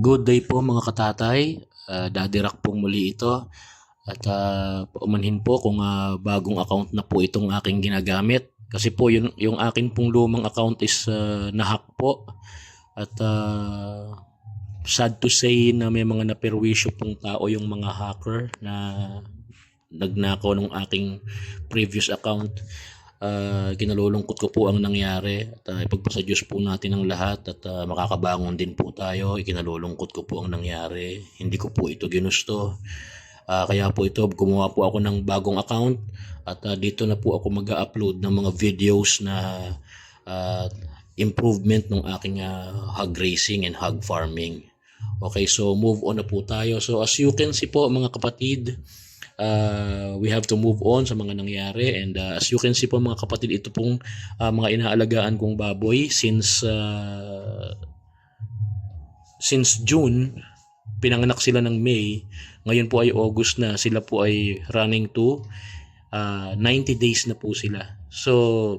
Good day po mga katatay. Daddy Rock pong muli ito. At paumanhin po kung bagong account na po itong aking ginagamit. Kasi po yung akin pong lumang account is nahack po. At sad to say na may mga naperwisyo pong tao yung mga hacker na nagnakaw ng aking previous account. Kinalulungkot ko po ang nangyari at ipagpasa Diyos po natin ang lahat at makakabangon din po tayo. Ikinalulungkot ko po ang nangyari. Hindi ko po ito ginusto. Kaya po ito, gumawa po ako ng bagong account at dito na po ako mag-upload ng mga videos na improvement ng aking hog racing and hog farming. Okay, so move on na po tayo. So as you can see po mga kapatid, we have to move on sa mga nangyari, and as you can see po mga kapatid, ito pong mga inaalagaan kong baboy since June. Pinanganak sila ng May, ngayon po ay August na, sila po ay running to 90 days na po sila. So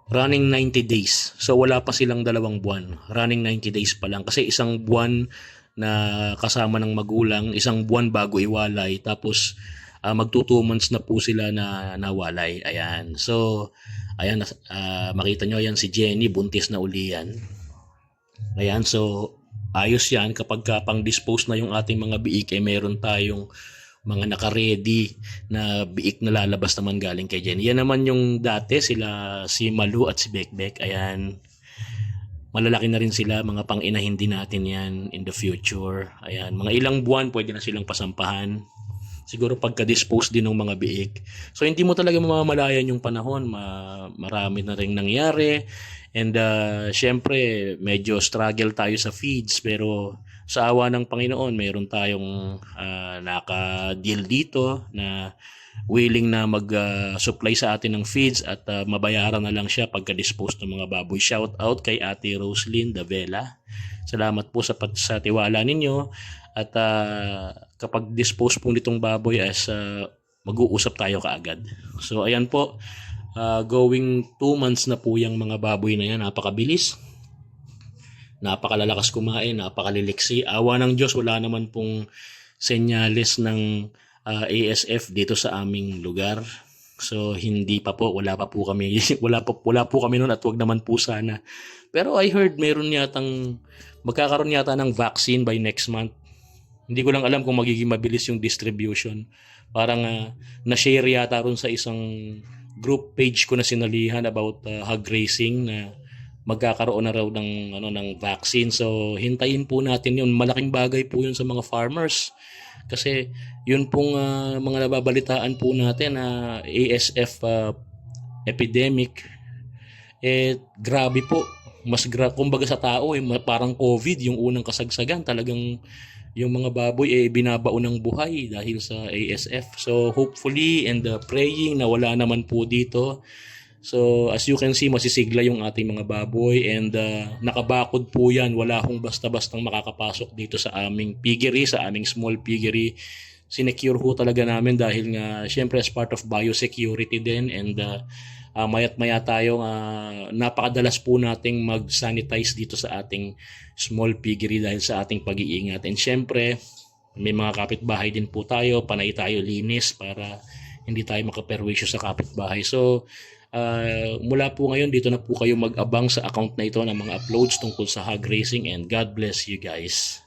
running 90 days, so wala pa silang 2 buwan, running 90 days pa lang, kasi 1 buwan na kasama ng magulang, 1 buwan bago iwalay, tapos magto 2 months na po sila na nawalay. Ayan, so ayan, makita nyo yan, si Jenny buntis na uli yan. Ayan, so ayos yan kapag pang dispose na yung ating mga biik, meron tayong mga naka-ready na biik na lalabas naman galing kay Jenny. Yan naman yung dati, si Malu at si Bekbek. Ayan, malalaki na rin sila, mga pang-inahin din natin yan in the future. Ayan, mga ilang buwan pwede na silang pasampahan. Siguro pagka-dispose din ng mga biik. So hindi mo talaga mamamalayan yung panahon, marami na rin nangyari. And syempre medyo struggle tayo sa feeds, pero sa awa ng Panginoon mayroon tayong naka-deal dito na willing na mag-supply sa atin ng feeds at mabayaran na lang siya pagka-dispose ng mga baboy. Shout out kay Ate Roslyn Davela. Salamat po sa tiwala ninyo. At kapag dispose po nitong baboy, mag-uusap tayo kaagad. So ayan po, going 2 months na po yung mga baboy na yan. Napakabilis, napakalalakas kumain, napakaliliksi. Awa ng Diyos, wala naman pong senyales ng ASF dito sa aming lugar. So hindi pa po, wala po kami noon, at wag naman po sana. Pero I heard magkakaroon yata ng vaccine by next month. Hindi ko lang alam kung magiging mabilis yung distribution. Parang na-share yata ron sa isang group page ko na sinalihan about hog racing na magkakaroon na raw ng vaccine. So hintayin po natin yun. Malaking bagay po yun sa mga farmers. Kasi yun pong mga nababalitaan po natin na ASF epidemic, grabe po. Kumbaga sa tao, parang COVID, yung unang kasagsagan, talagang yung mga baboy binabaon ng buhay dahil sa ASF. So hopefully and praying na wala naman po dito. So as you can see, masisigla yung ating mga baboy, and nakabakod po yan. Wala akong basta-bastang makakapasok dito sa aming piggery, sa aming small piggery. Sinecure ho talaga namin dahil nga syempre as part of biosecurity din, and mayat maya tayo napakadalas po nating mag-sanitize dito sa ating small piggery dahil sa ating pag-iingat. And syempre may mga kapitbahay din po tayo, panay tayo linis para hindi tayo makaperwisyo sa kapitbahay. So mula po ngayon, dito na po kayo mag-abang sa account na ito ng mga uploads tungkol sa hog racing, and God bless you guys.